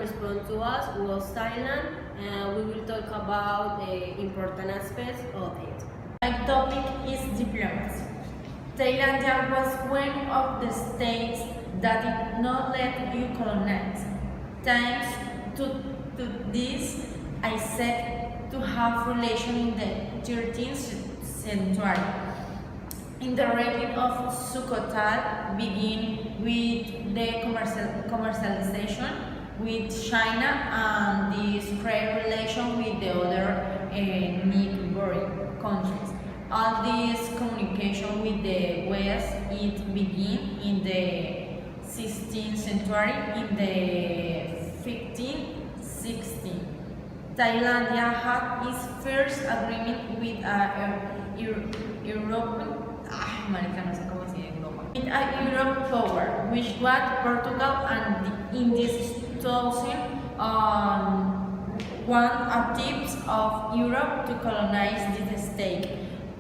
respond to us was Thailand, and we will talk about the important aspects of it. My topic is diplomacy. Thailand was one of the states that did not let you colonize. Thanks to this, I set to have relation in the 13th century. In the region of Sukhothai, begin with the commercialization with China and this trade relation with the other neighboring countries. All this communication with the West, it began in the 16th century, in the 1516. Thailand had its first agreement with European with a Europe power, which was Portugal, and in this 2000, one attempts of Europe to colonize this state.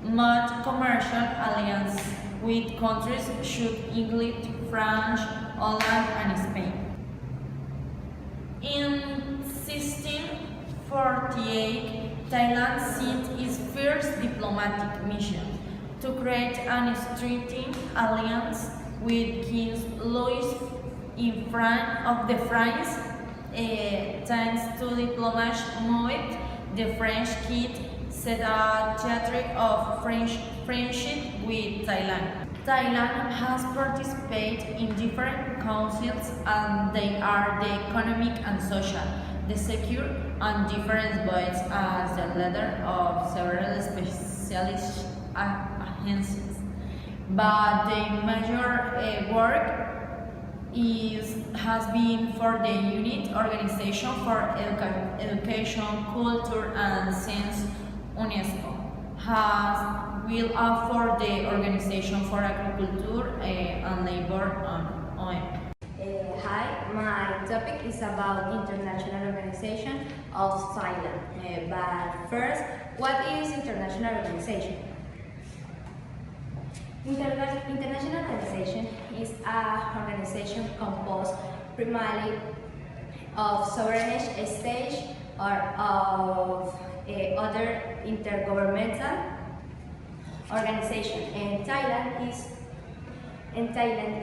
Much commercial alliance with countries such England, France, Holland, and Spain. In 1648, Thailand sent its first diplomatic mission to create an strengthened alliance with King Louis in front of the France. Thanks to diplomatic move, the French king set a theatre of friendship with Thailand. Thailand has participated in different councils, and they are the economic and social, the secure, and different bodies as the leader of several specialist agencies. But the major work has been for the Unit Organization for Education, Culture and Science, UNESCO, has will for the Organization for Agriculture and Labor and OIM. Hi, my topic is about International Organization of Thailand. But first, what is International Organization? International Organization is an organization composed primarily of sovereign states or of other intergovernmental organization. And Thailand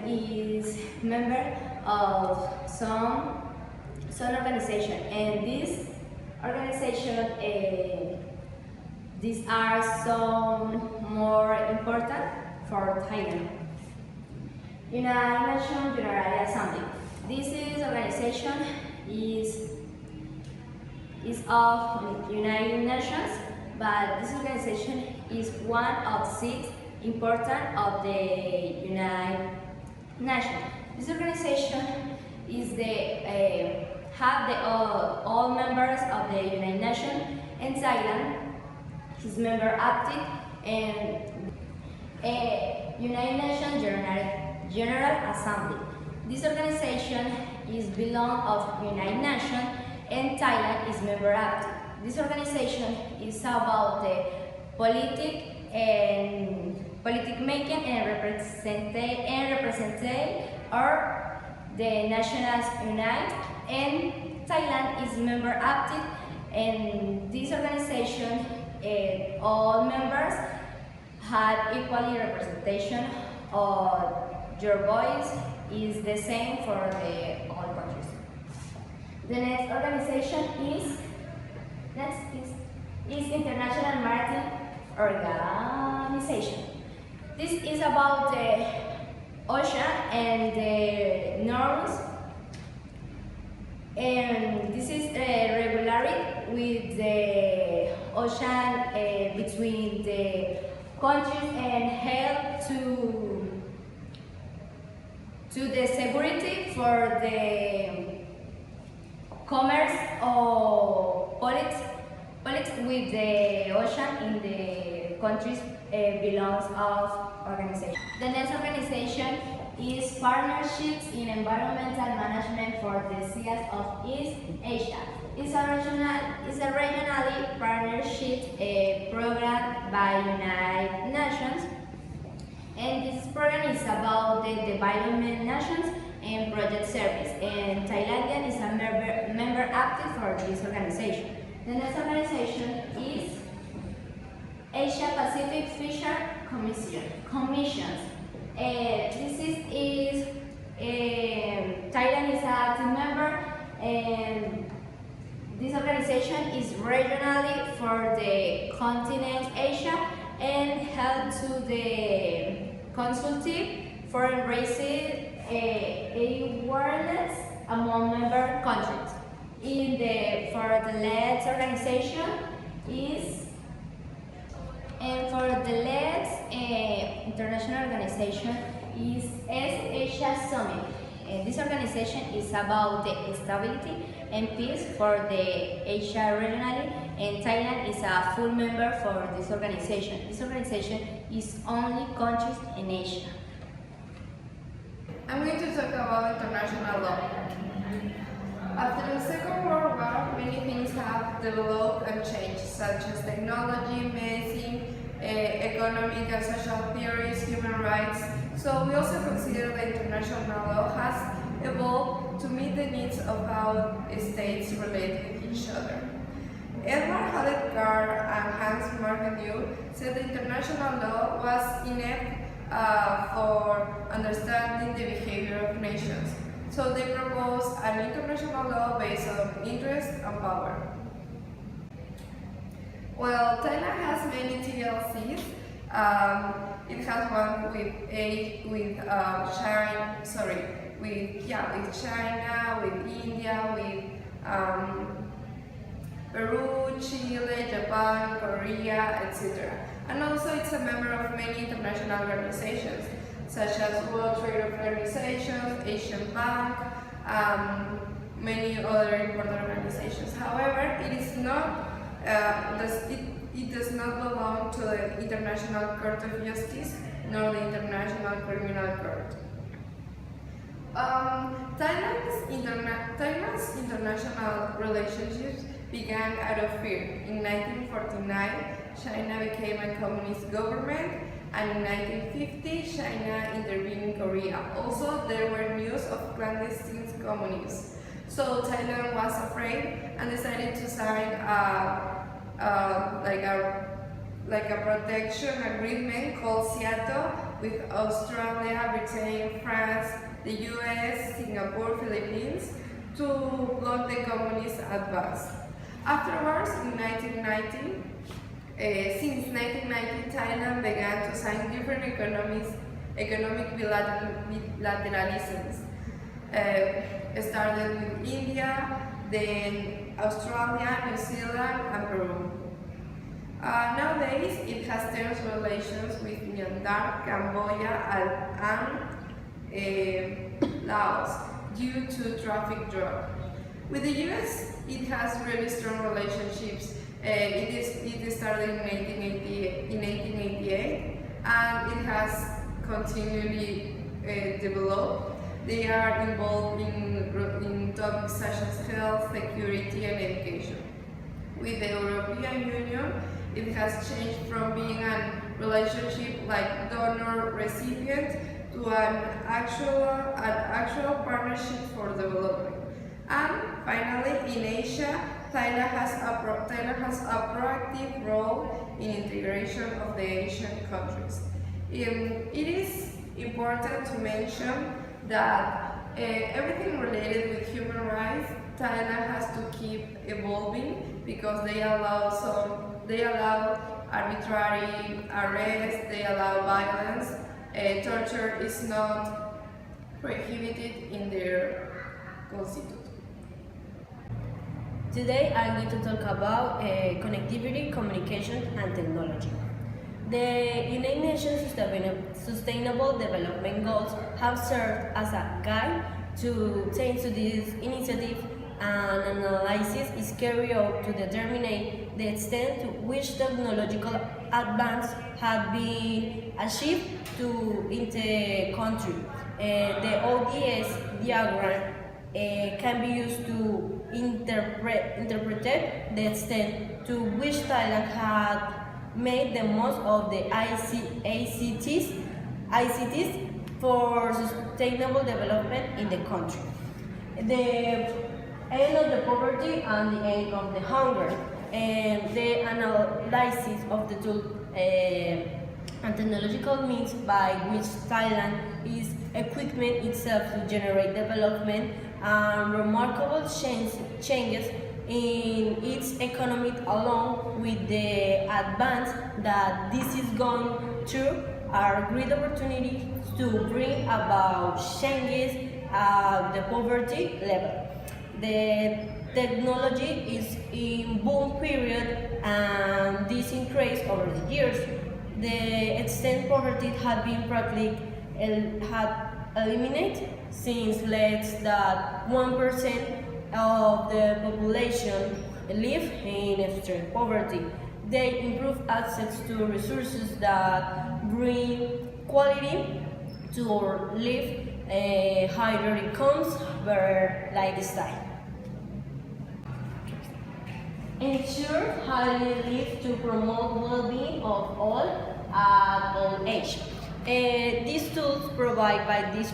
is member of some organization, and this organization these are some more important for Thailand. United Nations General Assembly. This organization is of United Nations, but this organization is one of 6 important of the United Nations. This organization is all members of the United Nations, and Thailand is member active and United Nations General Assembly. This organization is belong of United Nations, and Thailand is member active. This organization is about the politic making and representing or the nations unite, and Thailand is member active, and this organization all members had equally representation, or your voice is the same for the all countries. The next organization is International Maritime Organization. This is about the ocean and the norms, and this is regularity with the ocean between the countries and help to the security for the commerce or politics with the ocean in the countries belongs of organization. The next organization is Partnerships in Environmental Management for the Seas of East Asia. It's a regionally partnership program by United Nations, and this program is about the development nations and project service. And Thailand is a active for this organization. The next organization is Asia Pacific Fisher Commissions. Thailand is an active member, and this organization is regionally for the continent Asia and held to the consultative foreign races awareness among member countries. For the LEDS organization is, and for the LEDS international organization is Asia Summit. This organization is about the stability and peace for the Asia regionally, and Thailand is a full member for this organization. This organization is only countries in Asia. I'm going to talk about international law. After the Second World War, many things have developed and changed, such as technology, medicine, economic and social theories, human rights. So we also consider that international law has evolved to meet the needs of how states relate with each other. Edward Hallett-Carr and Hans Margendew said that international law was inept for understanding the behavior of nations. So they proposed an international law based on interest and power. Well, Thailand has many TLCs. It has one with China, with India, with Peru, Chile, Japan, Korea, etc. And also it's a member of many international organizations, such as World Trade Organization, Asian Bank, many other important organizations. However, it does not belong to the International Court of Justice nor the International Criminal Court. Thailand's international relationships began out of fear. In 1949, China became a communist government, and in 1950, China intervened in Korea. Also, there were news of clandestine communists. So Thailand was afraid and decided to sign a protection agreement called Seattle with Australia, Britain, France, the US, Singapore, Philippines to block the communist advance. Afterwards, in 1990, since 1990, Thailand began to sign different economic bilateralisms. Started with India, then Australia, New Zealand, and Peru. Nowadays, it has tense relations with Myanmar, Cambodia, and Laos due to traffic drug. With the US, it has really strong relationships. It started in 1888, and it has continually developed. They are involved in topics such as health, security, and education. With the European Union, it has changed from being a relationship like donor-recipient to an actual partnership for development. And finally, in Asia, Thailand has a proactive role in integration of the Asian countries. It is important to mention that everything related with human rights, Thailand has to keep evolving because they allow arbitrary arrest, they allow violence. Torture is not prohibited in their constitution. Today I'm going to talk about connectivity, communication, and technology. The United Nations Sustainable Development Goals have served as a guide to take to this initiative, and analysis is carried out to determine the extent to which technological advance have been achieved in the country. The ODS diagram can be used to interpret the extent to which Thailand had made the most of the ICTs for sustainable development in the country. The end of the poverty and the end of the hunger. And the analysis of the tool and technological means by which Thailand is equipment itself to generate development and remarkable changes in its economy, along with the advance that this is going through, are great opportunities to bring about changes at the poverty level. The technology is in boom period and this increased over the years. The extent poverty had been practically eliminated since less than 1% of the population live in extreme poverty. They improve access to resources that bring quality to our live, higher incomes, better lifestyle. Ensure highly live to promote well-being of all at all age. These tools provided by these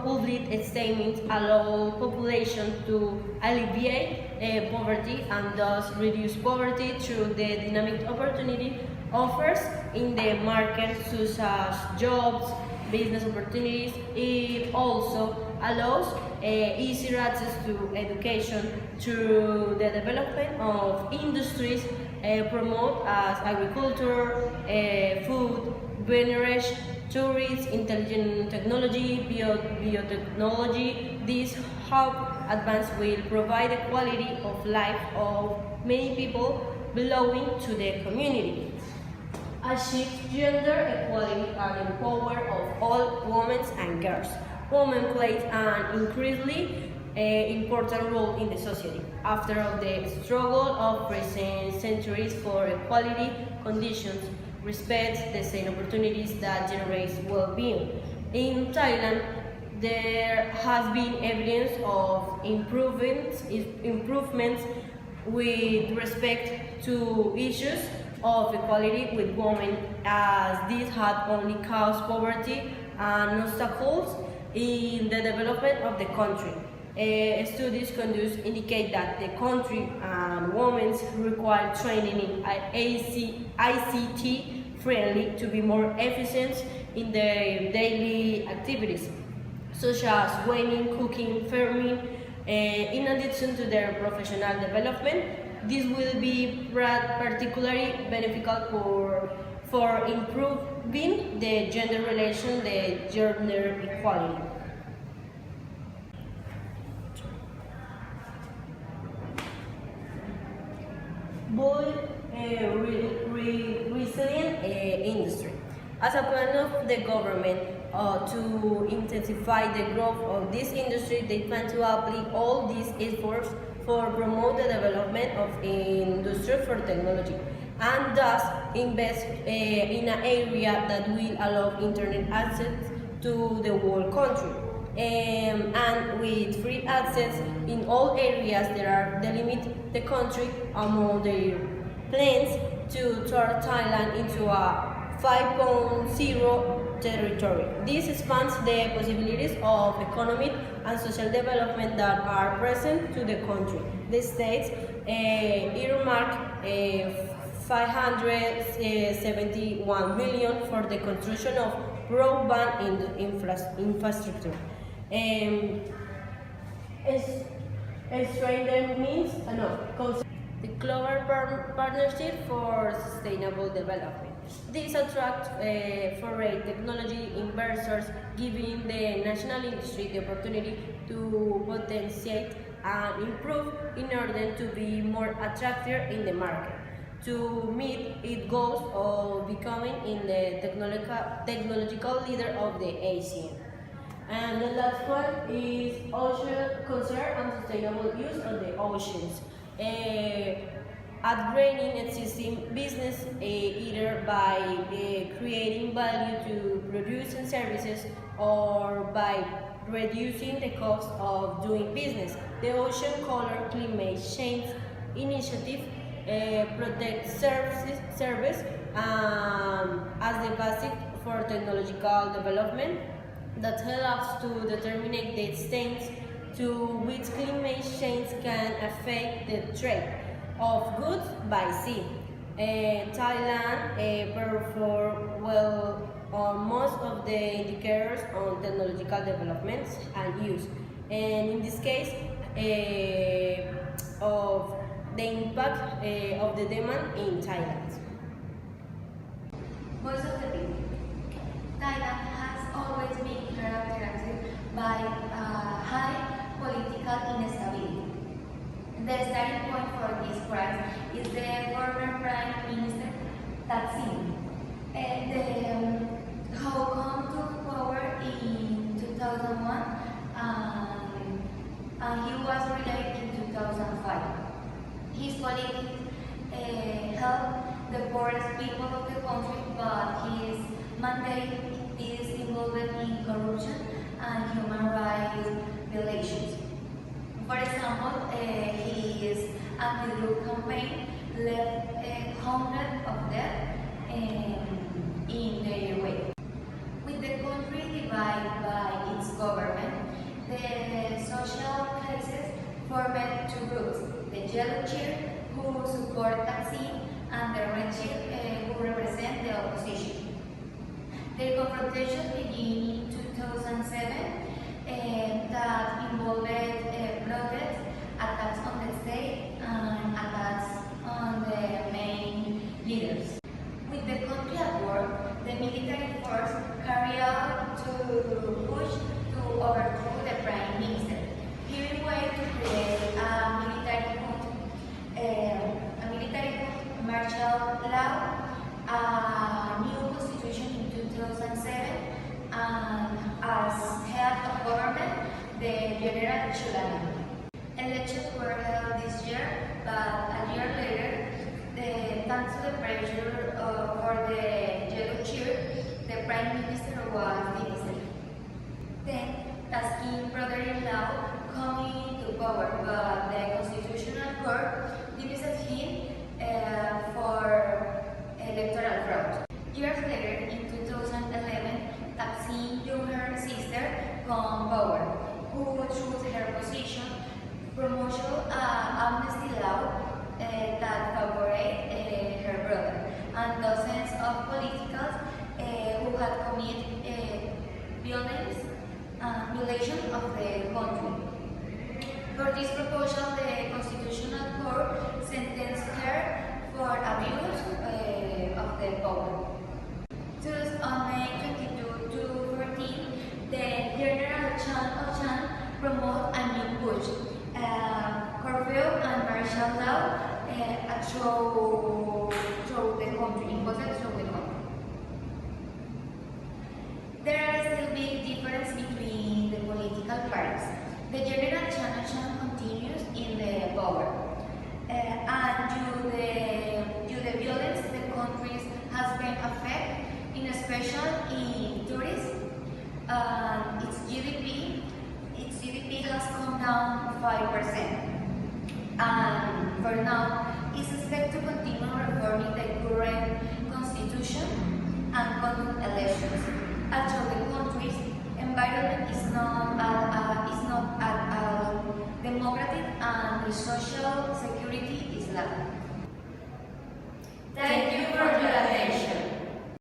public statements allow population to alleviate poverty and thus reduce poverty through the dynamic opportunity offers in the market, such as jobs, business opportunities. It also allows easier access to education through the development of industries promote as agriculture, food, beverage, tourism, intelligent technology, biotechnology. These hub advance will provide the quality of life of many people belonging to the community. Achieve gender equality and empower of all women and girls. Women play an increasingly important role in the society. After all the struggle of recent centuries for equality conditions, respect, the same opportunities that generate well-being. In Thailand, there has been evidence of improvements with respect to issues of equality with women, as this had only caused poverty and obstacles in the development of the country. Studies conducted indicate that the country and women require training in ICT friendly to be more efficient in their daily activities, such as weaving, cooking, farming. In addition to their professional development, this will be particularly beneficial for improving the gender relation, the gender equality. Build a resilient industry. As a plan of the government to intensify the growth of this industry, they plan to apply all these efforts for promote the development of industry for technology, and thus invest in an area that will allow internet access to the whole country. And with free access in all areas that delimit the country among their plans to turn Thailand into a 5.0 territory. This expands the possibilities of economic and social development that are present to the country. The states earmarked 571 million for the construction of broadband infrastructure. Strengthen means the Global Partnership for Sustainable Development. This attracts foreign technology investors, giving the national industry the opportunity to potentiate and improve in order to be more attractive in the market, to meet its goals of becoming in the technological leader of the ASEAN. And the last one is ocean conserve and sustainable use of the oceans. Upgrading existing business either by creating value to products and services or by reducing the cost of doing business. The Ocean Color Climate Change Initiative protects service as the basic for technological development that helps to determine the extent to which climate change can affect the trade of goods by sea. Thailand performed well on most of the indicators on technological developments and use, and in this case, of the impact of the demand in Thailand. Voice of the people. Thailand has always been characterized by high political instability. The starting point for this crisis is the former Prime Minister Thaksin. How come to power in 2001 and he was reelected in 2005. His politics helped the poorest people of the country, but his mandate is involved in corruption and human rights violations. For example, his anti-drug campaign left hundreds of deaths in their wake. With the country divided by its government, the social classes formed two groups: the yellow chair, who support Thaksin, and the red chair, who represent the opposition. The confrontation began in 2007 that involved protests, attacks on the state, and attacks on the main leaders. With the country at war, the military force carried out to push to overthrow the prime minister, giving way to create a military martial law, a new constitution in 2007, and as head of government, the General Chulani. Elections were held this year, but a year later, thanks to the pressure for the yellow chair, the prime minister was deposed. Then, Thaksin's brother-in-law coming to power, but the Constitutional Court dismissed him for electoral fraud. Years later, in 2011, Thaksin joined her sister from power, who, through her position, promoted amnesty law that favored her brother and dozens of politicals who had committed violation of the country. For this proposal, the Constitutional Court sentenced her for abuse of the power. Thus, on May 22 to 14, the General Chan promoted a new push, curfew and martial law through the country, imposed through the country. There are still big differences between the political parties. The General Chan continues in the power, and due to the violence the country has been affected, in especial in tourism. Its GDP has come down 5%, and for now, it's expected to continue reforming the current constitution and conduct elections. Actually, the country's environment is not democratic, and the social security is lacking.